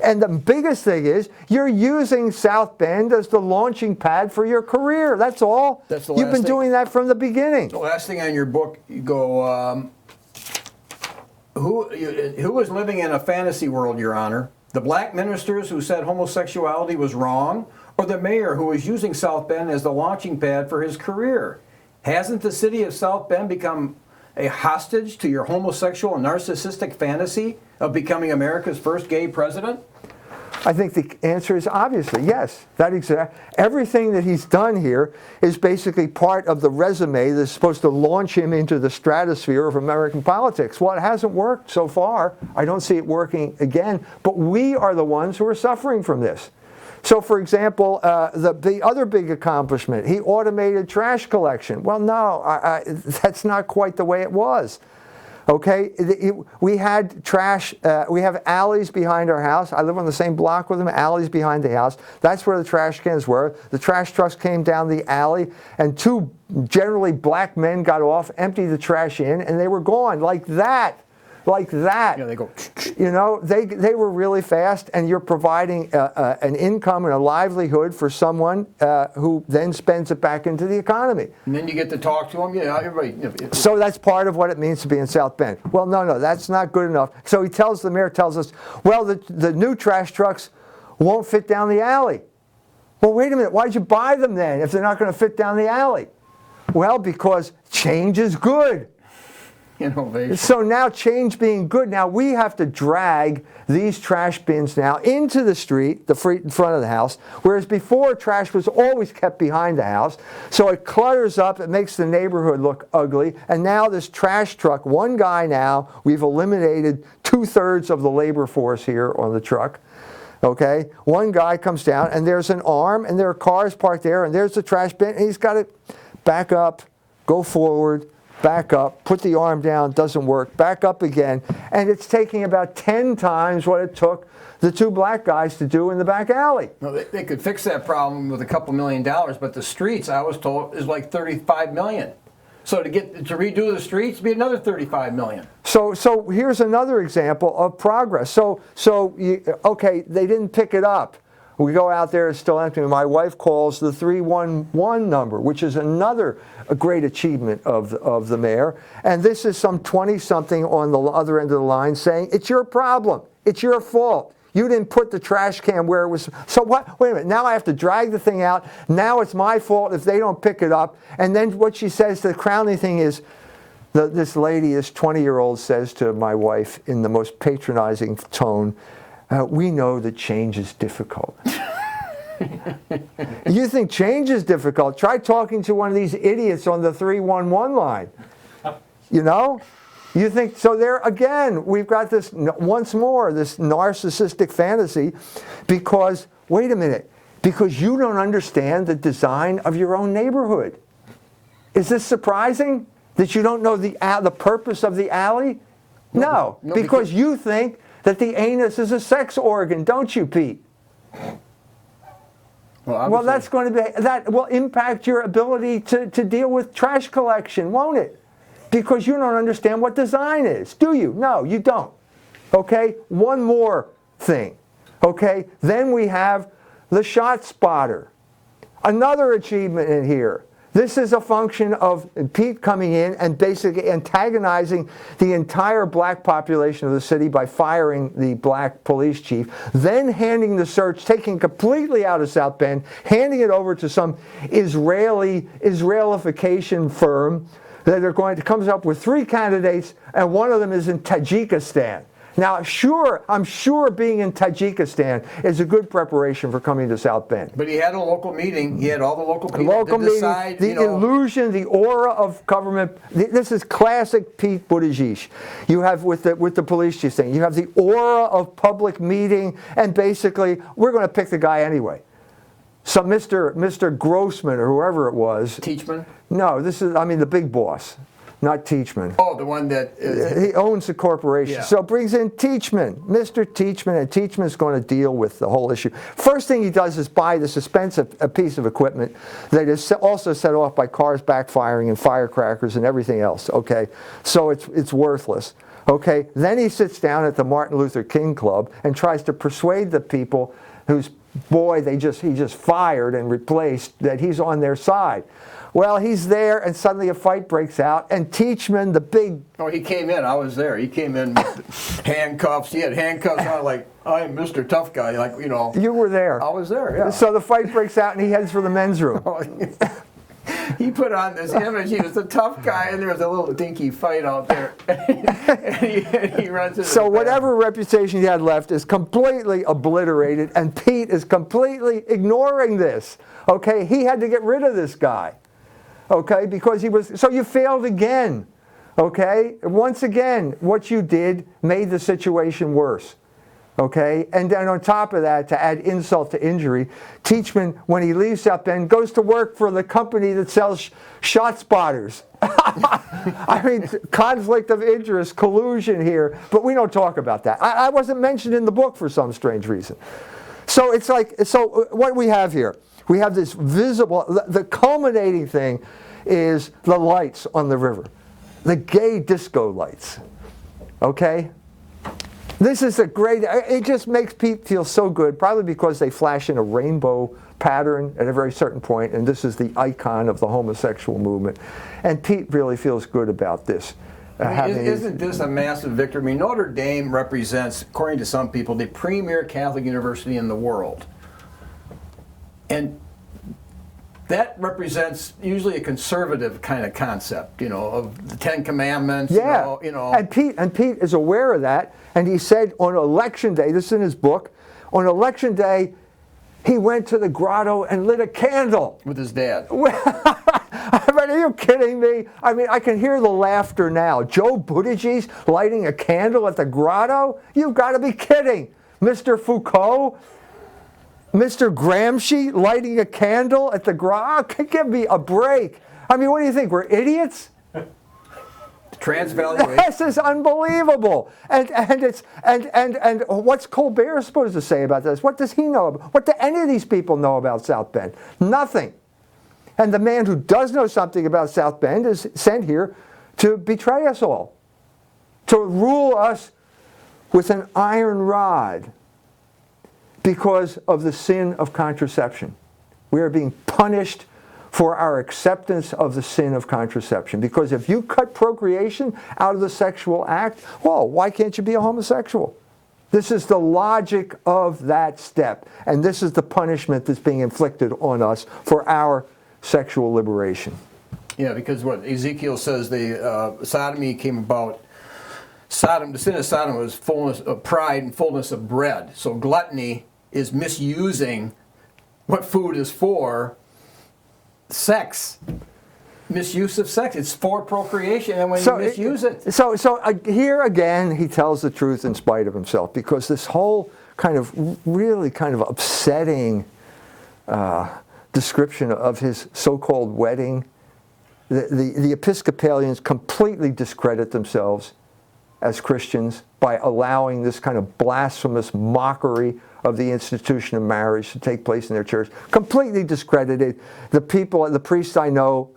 And the biggest thing is you're using South Bend as the launching pad for your career. That's all. That's the last You've been doing that from the beginning. The last thing on your book, you go, who was living in a fantasy world, Your Honor? The black ministers who said homosexuality was wrong, or the mayor who was using South Bend as the launching pad for his career? Hasn't the city of South Bend become a hostage to your homosexual and narcissistic fantasy of becoming America's first gay president? I think the answer is obviously yes. Everything that he's done here is basically part of the resume that's supposed to launch him into the stratosphere of American politics. Well, it hasn't worked so far. I don't see it working again. But we are the ones who are suffering from this. So, for example, the other big accomplishment, he automated trash collection. Well, no, that's not quite the way it was. Okay, we had trash, we have alleys behind our house. I live on the same block with them, alleys behind the house. That's where the trash cans were. The trash trucks came down the alley, and two generally black men got off, emptied the trash in, and they were gone like that. Like that. Yeah, they go. You know, they were really fast, and you're providing an income and a livelihood for someone who then spends it back into the economy. And then you get to talk to them. Yeah, everybody. So that's part of what it means to be in South Bend. Well, no, that's not good enough. So the mayor tells us, well, the new trash trucks won't fit down the alley. Well, wait a minute. Why'd you buy them then if they're not going to fit down the alley? Well, because change is good. Innovation. So now change being good, now we have to drag these trash bins now into the street, in front of the house, whereas before trash was always kept behind the house. So it clutters up, it makes the neighborhood look ugly, and now this trash truck, one guy now, we've eliminated 2/3 of the labor force here on the truck. Okay, one guy comes down and there's an arm and there are cars parked there and there's the trash bin and he's got to back up, go forward, back up, put the arm down, doesn't work, back up again, and it's taking about 10 times what it took the two black guys to do in the back alley. No, they could fix that problem with a couple $1 million, but the streets, I was told, is like $35 million. So to redo the streets, it'd be another $35 million. So here's another example of progress. Okay, they didn't pick it up. We go out there, it's still empty. My wife calls the 311 number, which is another great achievement of the mayor. And this is some 20-something on the other end of the line saying, it's your problem. It's your fault. You didn't put the trash can where it was. So what? Wait a minute. Now I have to drag the thing out. Now it's my fault if they don't pick it up. And then what she says, the crowning thing is, this lady, this 20-year-old says to my wife in the most patronizing tone, we know that change is difficult. You think change is difficult? Try talking to one of these idiots on the 311 line. You know? You think, so there again, we've got this, once more, this narcissistic fantasy because, wait a minute, because you don't understand the design of your own neighborhood. Is this surprising that you don't know the purpose of the alley? No, because you think that the anus is a sex organ, don't you, Pete? Well, that's going to be, that will impact your ability to deal with trash collection, won't it? Because you don't understand what design is, do you? No, you don't. Okay, one more thing. Okay, then we have the shot spotter. Another achievement in here. This is a function of Pete coming in and basically antagonizing the entire black population of the city by firing the black police chief, then handing the search, taking completely out of South Bend, handing it over to some Israelification firm that are going to comes up with 3 candidates, and one of them is in Tajikistan. Now, I'm sure being in Tajikistan is a good preparation for coming to South Bend. But he had a local meeting. He had all the local people to decide. The illusion, the aura of government. This is classic Pete Buttigieg. You have with the police chief thing. You have the aura of public meeting, and basically we're going to pick the guy anyway. So Mr. Grossman or whoever it was. Teachman? No, the big boss. Not Teachman. Oh, the one that... he owns the corporation. Yeah. So brings in Teachman, Mr. Teachman, and Teachman's going to deal with the whole issue. First thing he does is buy this expensive piece of equipment that is also set off by cars backfiring and firecrackers and everything else, okay? So it's worthless, okay? Then he sits down at the Martin Luther King Club and tries to persuade the people whose boy he just fired and replaced, that he's on their side. Well, he's there, and suddenly a fight breaks out, and Teachman, the big... Oh, he came in. I was there. He came in with handcuffs. He had handcuffs on, like, I'm Mr. Tough Guy, like, you know. You were there. I was there, yeah. So the fight breaks out, and he heads for the men's room. he put on this image. He was the tough guy, and there was a little dinky fight out there. and he runs into So whatever reputation he had left is completely obliterated, and Pete is completely ignoring this. Okay, he had to get rid of this guy. Okay, because he was, so you failed again. Okay, once again, what you did made the situation worse. Okay, and then on top of that, to add insult to injury, Teachman, when he leaves South Bend, goes to work for the company that sells shot spotters. I mean, conflict of interest, collusion here, but we don't talk about that. I wasn't mentioned in the book for some strange reason. So it's like, so what we have here, we have this visible, the culminating thing is the lights on the river, the gay disco lights, okay? This is a great, it just makes Pete feel so good, probably because they flash in a rainbow pattern at a very certain point, and this is the icon of the homosexual movement. And Pete really feels good about this. Isn't this a massive victory? I mean, Notre Dame represents, according to some people, the premier Catholic university in the world. And that represents usually a conservative kind of concept, you know, of the Ten Commandments. Yeah, you know. And Pete is aware of that, and he said on election day, this is in his book, on election day, he went to the grotto and lit a candle. With his dad. I mean, are you kidding me? I mean, I can hear the laughter now. Joe Buttigieg lighting a candle at the grotto? You've got to be kidding. Mr. Foucault, Mr. Gramsci lighting a candle at the grotto? Give me a break. I mean, what do you think? We're idiots? Transvaluation. This is unbelievable. And what's Colbert supposed to say about this? What does he know? What do any of these people know about South Bend? Nothing. And the man who does know something about South Bend is sent here to betray us all, to rule us with an iron rod because of the sin of contraception. We are being punished for our acceptance of the sin of contraception. Because if you cut procreation out of the sexual act, well, why can't you be a homosexual? This is the logic of that step. And this is the punishment that's being inflicted on us for our sexual liberation. Yeah, because what Ezekiel says, the sodomy came about. The sin of Sodom was fullness of pride and fullness of bread. So gluttony is misusing what food is for. Sex, misuse of sex. It's for procreation, and when you misuse it. So here again, he tells the truth in spite of himself, because this whole kind of really kind of upsetting description of his so-called wedding, the Episcopalians completely discredit themselves as Christians by allowing this kind of blasphemous mockery of the institution of marriage to take place in their church. Completely discredited. The people, the priests I know,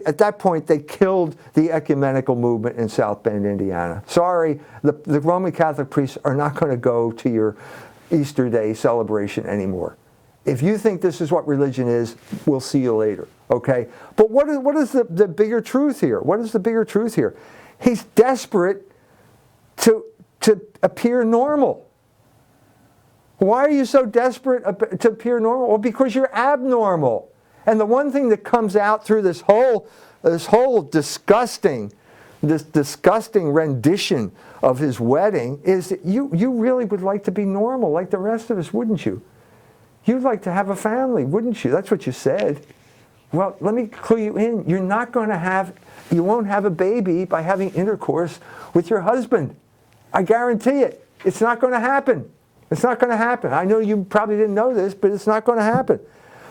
at that point they killed the ecumenical movement in South Bend, Indiana. Sorry, the Roman Catholic priests are not going to go to your Easter Day celebration anymore. If you think this is what religion is, we'll see you later, okay? But what is the bigger truth here? What is the bigger truth here? He's desperate to appear normal. Why are you so desperate to appear normal? Well, because you're abnormal. And the one thing that comes out through this whole disgusting rendition of his wedding is that you really would like to be normal like the rest of us, wouldn't you? You'd like to have a family, wouldn't you? That's what you said. Well, let me clue you in. You won't have a baby by having intercourse with your husband. I guarantee it. It's not going to happen. It's not going to happen. I know you probably didn't know this, but it's not going to happen.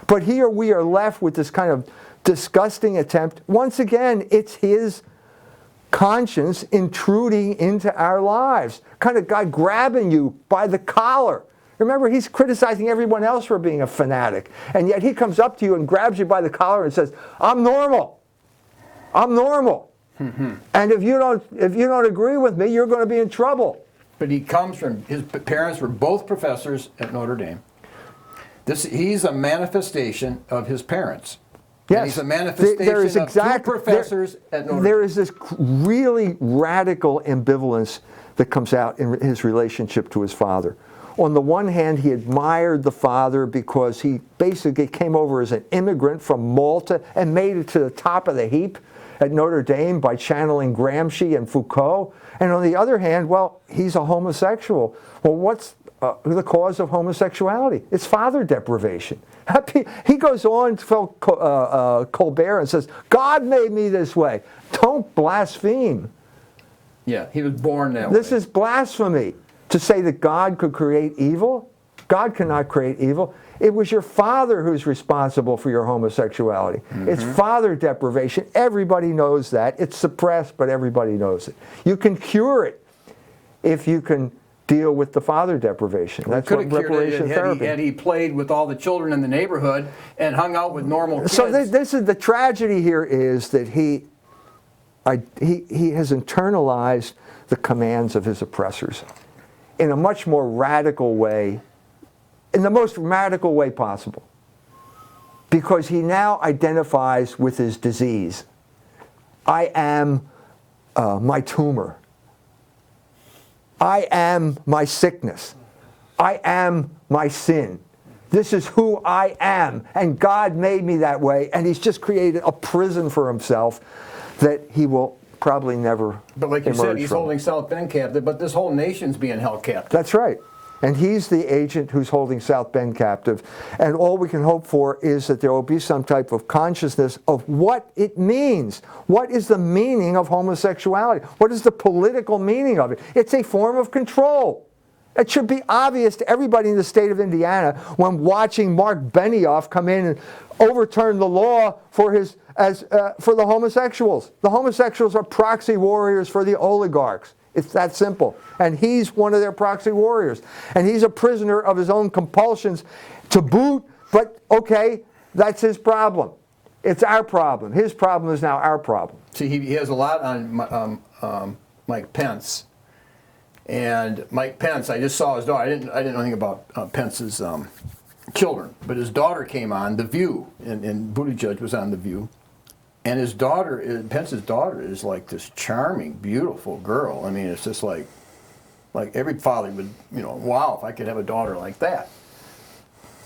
But here we are left with this kind of disgusting attempt. Once again, it's his conscience intruding into our lives. Kind of guy grabbing you by the collar. Remember, he's criticizing everyone else for being a fanatic. And yet he comes up to you and grabs you by the collar and says, I'm normal. I'm normal. And if you don't agree with me, you're going to be in trouble. But he comes from, his parents were both professors at Notre Dame. He's a manifestation of his parents. Yes. And he's a manifestation of two professors at Notre Dame. There is this really radical ambivalence that comes out in his relationship to his father. On the one hand, he admired the father because he basically came over as an immigrant from Malta and made it to the top of the heap at Notre Dame by channeling Gramsci and Foucault. And on the other hand, well, he's a homosexual. Well, what's the cause of homosexuality? It's father deprivation. He goes on to Phil Colbert and says, God made me this way. Don't blaspheme. Yeah, he was born that way. This is blasphemy to say that God could create evil. God cannot create evil. It was your father who's responsible for your homosexuality. Mm-hmm. It's father deprivation. Everybody knows that. It's suppressed, but everybody knows it. You can cure it if you can deal with the father deprivation. That's what reparation therapy. Had he played with all the children in the neighborhood and hung out with normal kids. So this is the tragedy here, is that he has internalized the commands of his oppressors in a much more radical way, in the most radical way possible, because he now identifies with his disease. I am my tumor. I am my sickness. I am my sin. This is who I am, and God made me that way, and he's just created a prison for himself that he will probably never But like you said, he's from. holding South Bend captive, but this whole nation's being held captive. That's right. And he's the agent who's holding South Bend captive. And all we can hope for is that there will be some type of consciousness of what it means. What is the meaning of homosexuality? What is the political meaning of it? It's a form of control. It should be obvious to everybody in the state of Indiana when watching Mark Benioff come in and overturn the law for for the homosexuals. The homosexuals are proxy warriors for the oligarchs. It's that simple. And he's one of their proxy warriors. And he's a prisoner of his own compulsions to boot, but okay, that's his problem. It's our problem. His problem is now our problem. See, he has a lot on Mike Pence. And Mike Pence, I just saw his daughter. I didn't know anything about Pence's children, but his daughter came on The View, and Buttigieg was on The View. And his daughter, Pence's daughter, is like this charming, beautiful girl. I mean, it's just like every father would, wow, if I could have a daughter like that.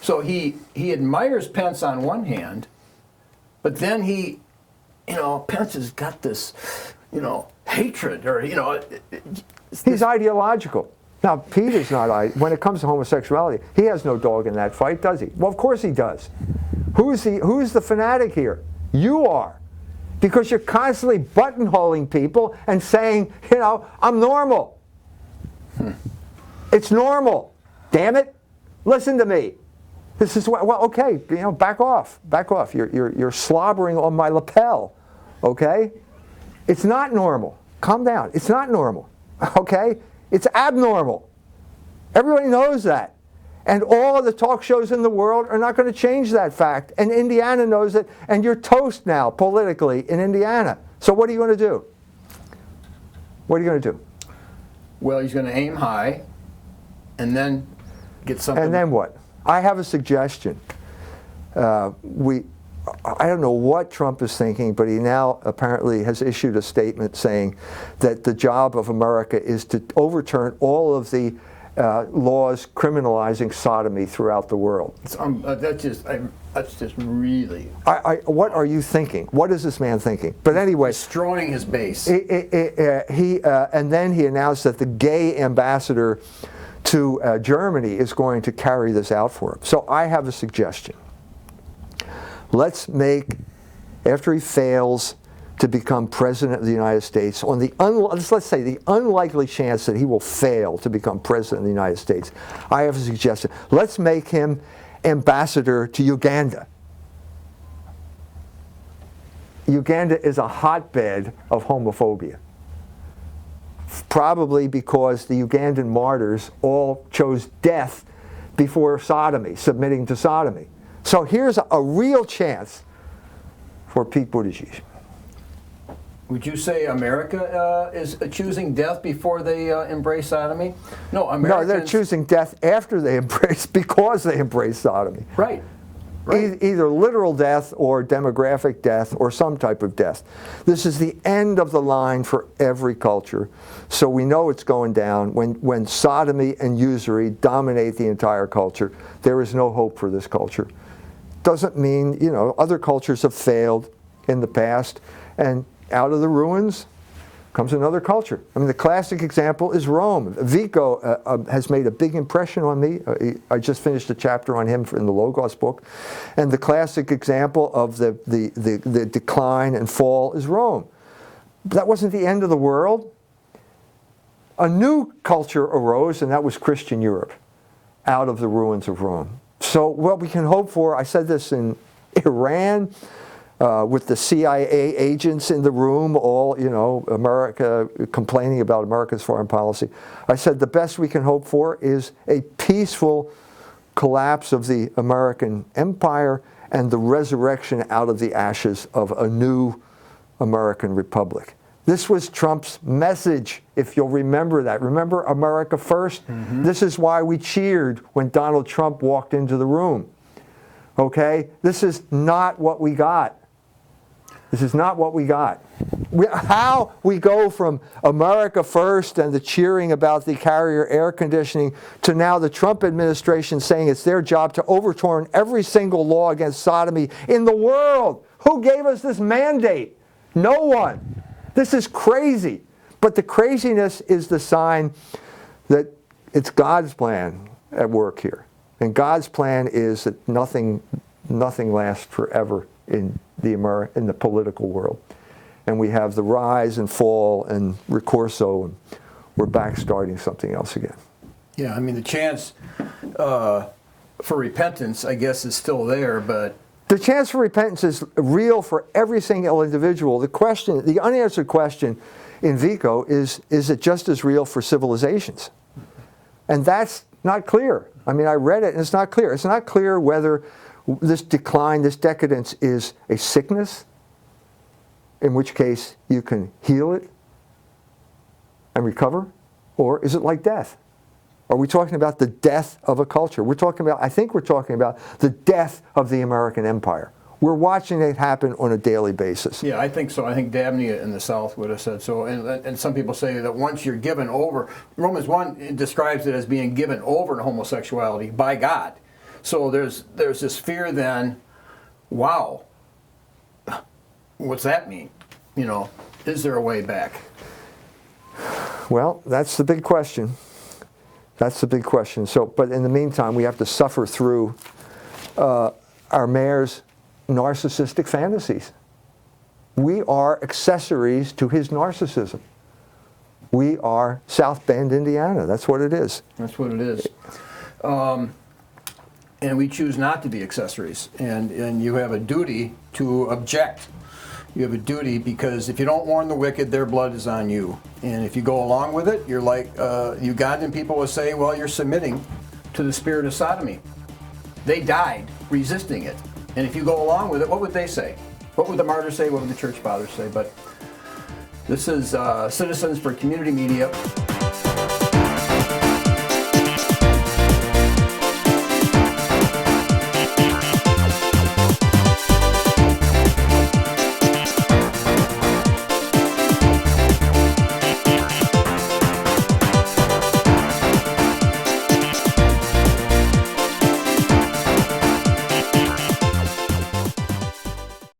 So he admires Pence on one hand, but then Pence has got this, hatred, or, He's ideological. Now, Pete is not, when it comes to homosexuality, he has no dog in that fight, does he? Well, of course he does. Who's the fanatic here? You are. Because you're constantly buttonholing people and saying, I'm normal. It's normal. Damn it. Listen to me. This is well, okay, back off. Back off. You're slobbering on my lapel. Okay? It's not normal. Calm down. It's not normal. Okay? It's abnormal. Everybody knows that. And all of the talk shows in the world are not going to change that fact. And Indiana knows it, and you're toast now politically in Indiana. So what are you going to do? What are you going to do? Well, he's going to aim high and then get something. And then what? I have a suggestion. I don't know what Trump is thinking, but he now apparently has issued a statement saying that the job of America is to overturn all of the laws criminalizing sodomy throughout the world. That's just really. What are you thinking? What is this man thinking? But anyway, destroying his base. And then he announced that the gay ambassador to Germany is going to carry this out for him. So I have a suggestion. Let's make, after he fails to become president of the United States, on the let's say the unlikely chance that he will fail to become president of the United States, I have a suggestion. Let's make him ambassador to Uganda. Uganda is a hotbed of homophobia. Probably because the Ugandan martyrs all chose death before sodomy, submitting to sodomy. So here's a real chance for Pete Buttigieg. Would you say America is choosing death before they embrace sodomy? No, Americans. No, they're choosing death after they embrace, because they embrace sodomy. Right. Right. Either literal death or demographic death or some type of death. This is the end of the line for every culture. So we know it's going down. When sodomy and usury dominate the entire culture, there is no hope for this culture. Doesn't mean, you know, other cultures have failed in the past, and out of the ruins comes another culture. I mean, the classic example is Rome. Vico has made a big impression on me. I just finished a chapter on him in the Logos book. And the classic example of the decline and fall is Rome. But that wasn't the end of the world. A new culture arose, and that was Christian Europe, out of the ruins of Rome. So what we can hope for, I said this in Iran, with the CIA agents in the room, all, you know, America complaining about America's foreign policy. I said the best we can hope for is a peaceful collapse of the American empire and the resurrection out of the ashes of a new American republic. This was Trump's message, if you'll remember that. Remember America First? Mm-hmm. This is why we cheered when Donald Trump walked into the room. Okay? This is not what we got. This is not what we got. How we go from America First and the cheering about the Carrier air conditioning to now the Trump administration saying it's their job to overturn every single law against sodomy in the world. Who gave us this mandate? No one. This is crazy. But the craziness is the sign that it's God's plan at work here. And God's plan is that nothing lasts forever in the political world. And we have the rise and fall and ricorso, and we're back starting something else again. Yeah, I mean, the chance for repentance, I guess, is still there, but... The chance for repentance is real for every single individual. The unanswered question in Vico is it just as real for civilizations? And that's not clear. I mean, I read it and it's not clear. It's not clear whether this decline, this decadence is a sickness, in which case you can heal it and recover, or is it like death? Are we talking about the death of a culture? I think we're talking about the death of the American empire. We're watching it happen on a daily basis. Yeah, I think so. I think Dabney in the South would have said so. And some people say that once you're given over, Romans 1 describes it as being given over to homosexuality by God. So there's this fear then, wow, what's that mean? You know, is there a way back? Well, that's the big question. That's the big question. So, but in the meantime, we have to suffer through our mayor's narcissistic fantasies. We are accessories to his narcissism. We are South Bend, Indiana. That's what it is. That's what it is. And we choose not to be accessories. And you have a duty to object. You have a duty because if you don't warn the wicked, their blood is on you. And if you go along with it, you're like Ugandan people will say, well, you're submitting to the spirit of sodomy. They died resisting it. And if you go along with it, what would they say? What would the martyrs say? What would the church fathers say? But this is Citizens for Community Media.